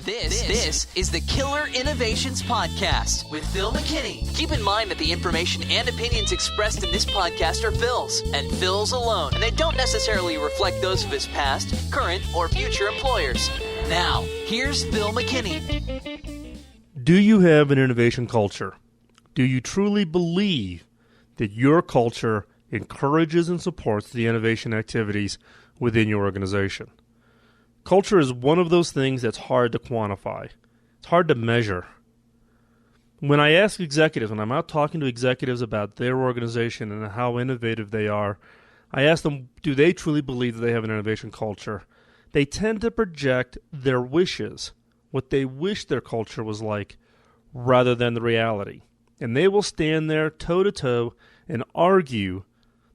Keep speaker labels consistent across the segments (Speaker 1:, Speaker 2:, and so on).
Speaker 1: This is the Killer Innovations Podcast with Phil McKinney. Keep in mind that the information and opinions expressed in this podcast are Phil's, and Phil's alone, and they don't necessarily reflect those of his past, current, or future employers. Now, here's Phil McKinney.
Speaker 2: Do you have an innovation culture? Do you truly believe that your culture encourages and supports the innovation activities within your organization? Culture is one of those things that's hard to quantify. It's hard to measure. When I ask executives, when I'm out talking to executives about their organization and how innovative they are, I ask them, do they truly believe that they have an innovation culture? They tend to project their wishes, what they wish their culture was like, rather than the reality. And they will stand there toe-to-toe and argue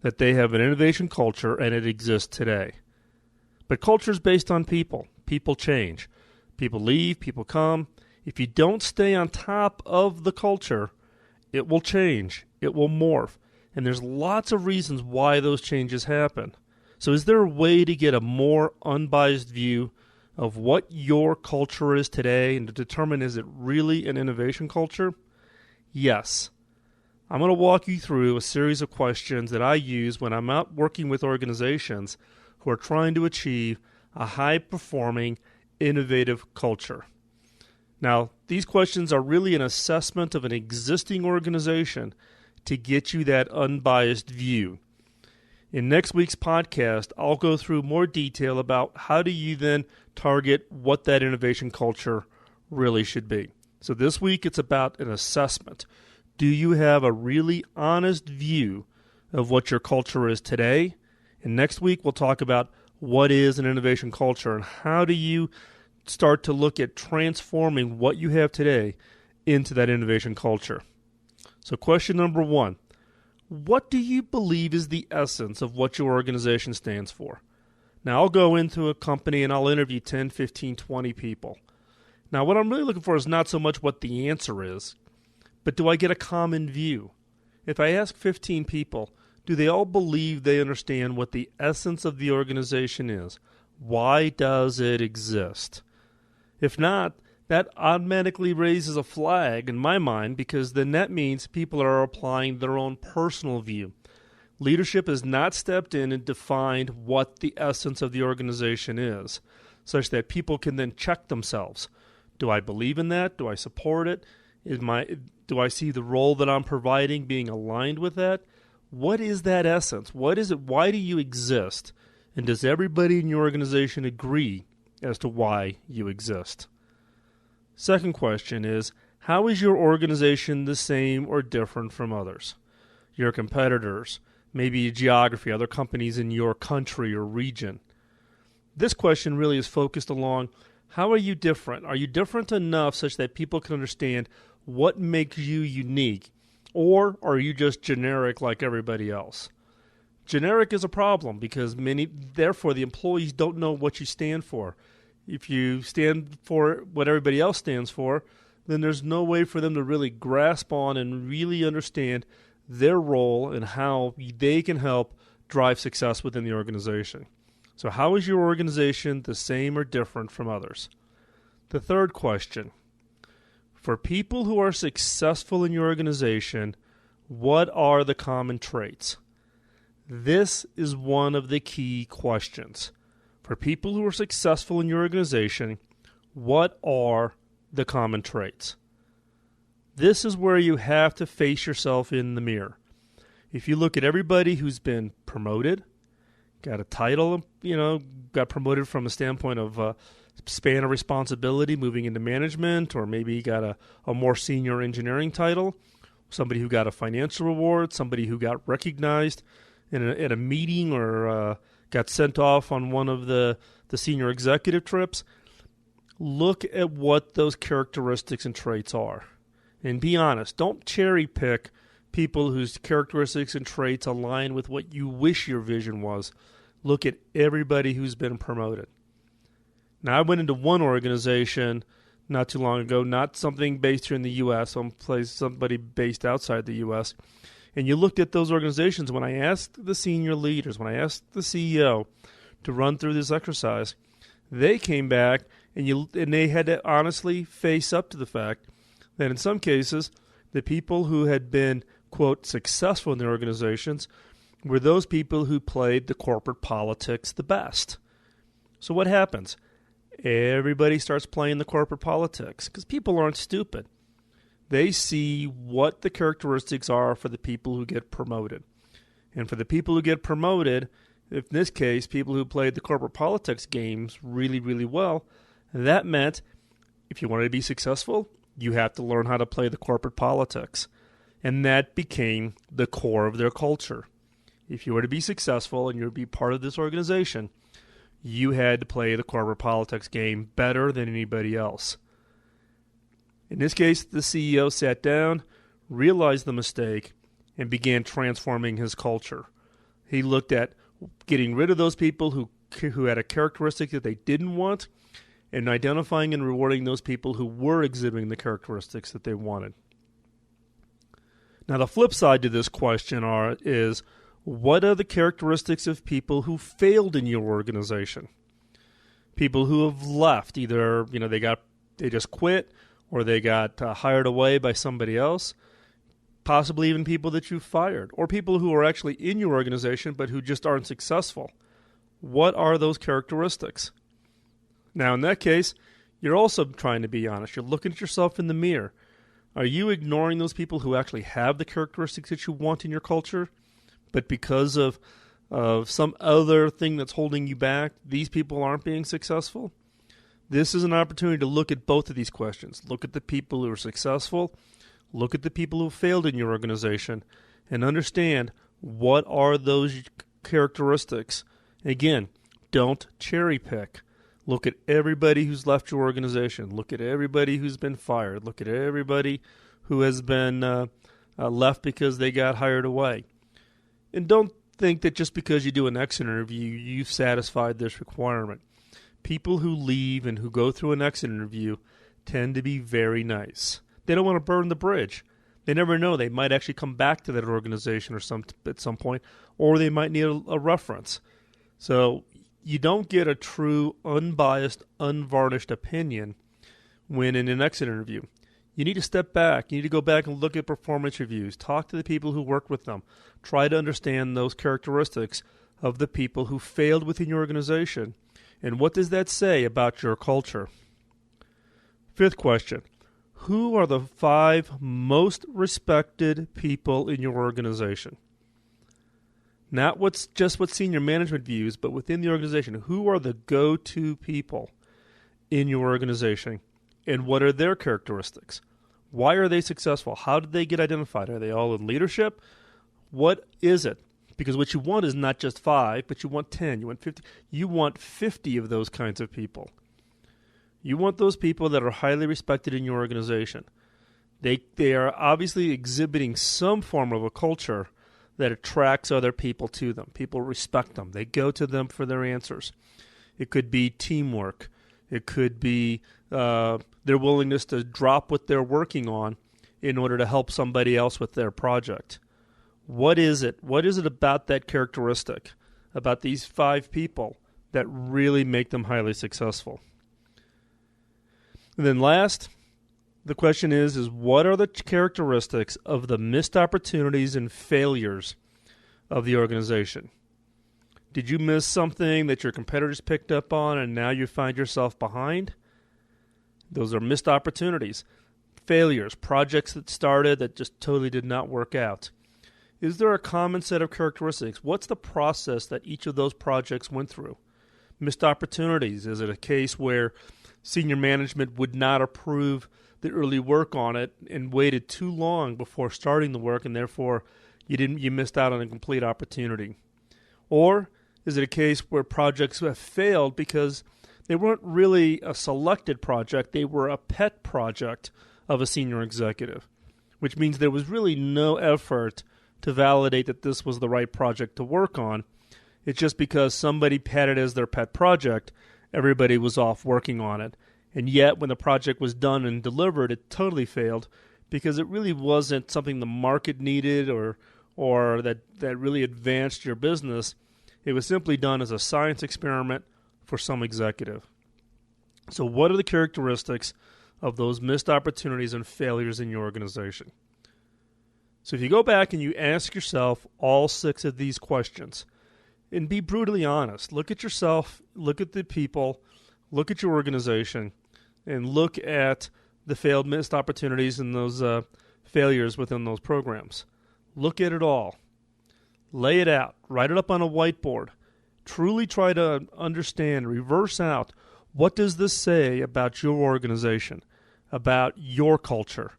Speaker 2: that they have an innovation culture and it exists today. But culture is based on people. People change. People leave, people come. If you don't stay on top of the culture, it will change. It will morph. And there's lots of reasons why those changes happen. So is there a way to get a more unbiased view of what your culture is today and to determine, is it really an innovation culture? Yes. I'm going to walk you through a series of questions that I use when I'm out working with organizations who are trying to achieve a high-performing, innovative culture. Now, these questions are really an assessment of an existing organization to get you that unbiased view. In next week's podcast, I'll go through more detail about how do you then target what that innovation culture really should be. So this week, it's about an assessment. Do you have a really honest view of what your culture is today? And next week, we'll talk about what is an innovation culture and how do you start to look at transforming what you have today into that innovation culture. So question number one, what do you believe is the essence of what your organization stands for? Now, I'll go into a company and I'll interview 10, 15, 20 people. Now, what I'm really looking for is not so much what the answer is, but do I get a common view? If I ask 15 people, do they all believe they understand what the essence of the organization is? Why does it exist? If not, that automatically raises a flag in my mind because then that means people are applying their own personal view. Leadership has not stepped in and defined what the essence of the organization is, such that people can then check themselves. Do I believe in that? Do I support it? Do I see the role that I'm providing being aligned with that? What is that essence? What is it? Why do you exist? And does everybody in your organization agree as to why you exist? Second question is, how is your organization the same or different from others? Your competitors, maybe geography, other companies in your country or region. This question really is focused along, how are you different? Are you different enough such that people can understand what makes you unique? Or are you just generic like everybody else? Generic is a problem because therefore the employees don't know what you stand for. If you stand for what everybody else stands for, then there's no way for them to really grasp on and really understand their role and how they can help drive success within the organization. So how is your organization the same or different from others? The third question, for people who are successful in your organization, what are the common traits? This is one of the key questions. For people who are successful in your organization, what are the common traits? This is where you have to face yourself in the mirror. If you look at everybody who's been promoted, got a title, got promoted from a standpoint of span of responsibility, moving into management, or maybe got a more senior engineering title, somebody who got a financial reward, somebody who got recognized at a meeting or got sent off on one of the senior executive trips. Look at what those characteristics and traits are. And be honest. Don't cherry pick people whose characteristics and traits align with what you wish your vision was. Look at everybody who's been promoted. Now, I went into one organization not too long ago, not something based here in the U.S., somebody based outside the U.S., and you looked at those organizations. When I asked the senior leaders, when I asked the CEO to run through this exercise, they came back and they had to honestly face up to the fact that in some cases, the people who had been, quote, successful in their organizations were those people who played the corporate politics the best. So what happens? Everybody starts playing the corporate politics because people aren't stupid. They see what the characteristics are for the people who get promoted. And for the people who get promoted, in this case, people who played the corporate politics games really, really well, that meant if you wanted to be successful, you have to learn how to play the corporate politics. And that became the core of their culture. If you were to be successful and you were to be part of this organization, you had to play the corporate politics game better than anybody else. In this case, the CEO sat down, realized the mistake, and began transforming his culture. He looked at getting rid of those people who had a characteristic that they didn't want, and identifying and rewarding those people who were exhibiting the characteristics that they wanted. Now, the flip side to this question is, what are the characteristics of people who failed in your organization? People who have left, either they just quit, or they got hired away by somebody else, possibly even people that you fired, or people who are actually in your organization but who just aren't successful. What are those characteristics? Now, in that case, you're also trying to be honest. You're looking at yourself in the mirror. Are you ignoring those people who actually have the characteristics that you want in your culture, but because of some other thing that's holding you back, these people aren't being successful? This is an opportunity to look at both of these questions. Look at the people who are successful, look at the people who failed in your organization, and understand what are those characteristics. Again, don't cherry pick. Look at everybody who's left your organization. Look at everybody who's been fired. Look at everybody who has been left because they got hired away. And don't think that just because you do an exit interview, you've satisfied this requirement. People who leave and who go through an exit interview tend to be very nice. They don't want to burn the bridge. They never know. They might actually come back to that organization at some point, or they might need a reference. So you don't get a true, unbiased, unvarnished opinion when in an exit interview. You need to step back. You need to go back and look at performance reviews. Talk to the people who worked with them. Try to understand those characteristics of the people who failed within your organization. And what does that say about your culture? Fifth question. Who are the 5 most respected people in your organization? Not what senior management views, but within the organization. Who are the go-to people in your organization, and what are their characteristics? Why are they successful? How did they get identified? Are they all in leadership? What is it? Because what you want is not just 5, but you want 10, you want 50. You want 50 of those kinds of people. You want those people that are highly respected in your organization. They are obviously exhibiting some form of a culture that attracts other people to them. People respect them. They go to them for their answers. It could be teamwork. It could be their willingness to drop what they're working on in order to help somebody else with their project. What is it? What is it about that characteristic, about these 5 people, that really make them highly successful? And then last, the question is what are the characteristics of the missed opportunities and failures of the organization? Did you miss something that your competitors picked up on and now you find yourself behind? Those are missed opportunities. Failures, projects that started that just totally did not work out. Is there a common set of characteristics? What's the process that each of those projects went through? Missed opportunities. Is it a case where senior management would not approve the early work on it and waited too long before starting the work, and therefore you missed out on a complete opportunity? Or is it a case where projects have failed because they weren't really a selected project, they were a pet project of a senior executive, which means there was really no effort to validate that this was the right project to work on. It's just because somebody had it as their pet project, everybody was off working on it. And yet, when the project was done and delivered, it totally failed because it really wasn't something the market needed or that really advanced your business. It was simply done as a science experiment for some executive. So what are the characteristics of those missed opportunities and failures in your organization? So if you go back and you ask yourself all 6 of these questions and be brutally honest, look at yourself, look at the people, look at your organization, and look at the failed missed opportunities and those failures within those programs. Look at it all. Lay it out. Write it up on a whiteboard. Truly try to understand, reverse out, what does this say about your organization, about your culture?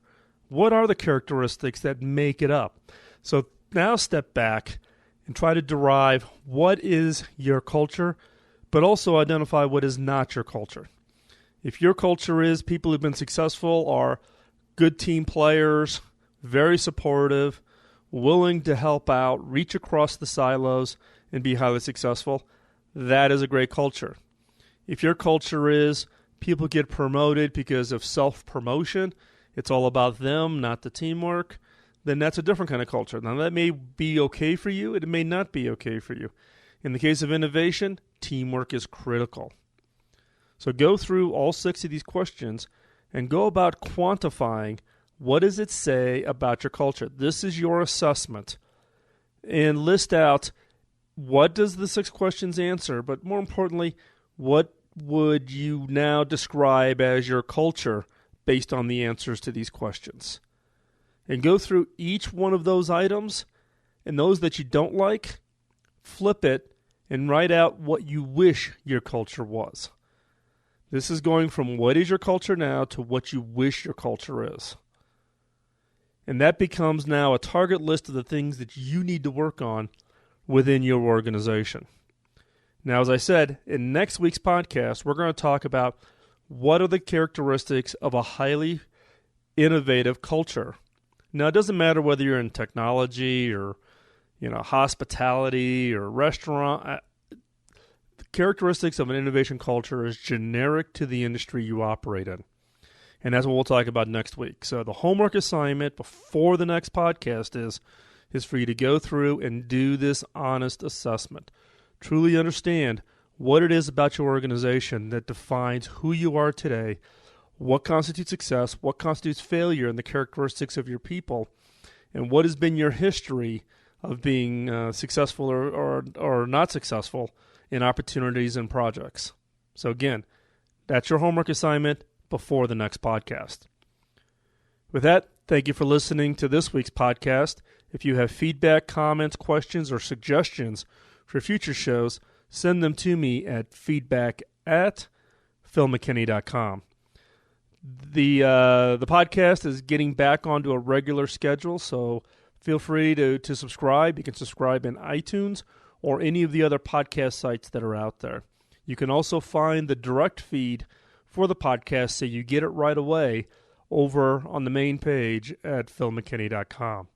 Speaker 2: What are the characteristics that make it up? So now step back and try to derive what is your culture, but also identify what is not your culture. If your culture is people who've been successful are good team players, very supportive, willing to help out, reach across the silos, and be highly successful, that is a great culture. If your culture is people get promoted because of self-promotion, it's all about them, not the teamwork, then that's a different kind of culture. Now, that may be okay for you. It may not be okay for you. In the case of innovation, teamwork is critical. So go through all 6 of these questions and go about quantifying what does it say about your culture. This is your assessment. And list out what does the 6 questions answer, but more importantly, what would you now describe as your culture based on the answers to these questions? And go through each one of those items, and those that you don't like, flip it and write out what you wish your culture was. This is going from what is your culture now to what you wish your culture is. And that becomes now a target list of the things that you need to work on within your organization. Now, as I said, in next week's podcast, we're going to talk about what are the characteristics of a highly innovative culture. Now, it doesn't matter whether you're in technology or, hospitality or restaurant. The characteristics of an innovation culture is generic to the industry you operate in. And that's what we'll talk about next week. So the homework assignment before the next podcast is for you to go through and do this honest assessment. Truly understand what it is about your organization that defines who you are today, what constitutes success, what constitutes failure, and the characteristics of your people, and what has been your history of being successful or not successful in opportunities and projects. So again, that's your homework assignment before the next podcast. With that, thank you for listening to this week's podcast. If you have feedback, comments, questions, or suggestions for future shows, send them to me at feedback@philmckinney.com. The podcast is getting back onto a regular schedule, so feel free to subscribe. You can subscribe in iTunes or any of the other podcast sites that are out there. You can also find the direct feed for the podcast so you get it right away over on the main page at philmckinney.com.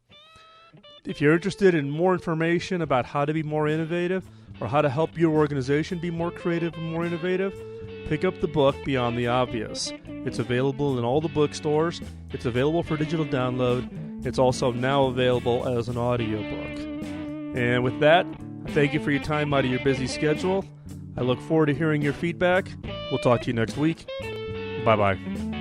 Speaker 2: If you're interested in more information about how to be more innovative or how to help your organization be more creative and more innovative, pick up the book Beyond the Obvious. It's available in all the bookstores. It's available for digital download. It's also now available as an audiobook. And with that, I thank you for your time out of your busy schedule. I look forward to hearing your feedback. We'll talk to you next week. Bye-bye.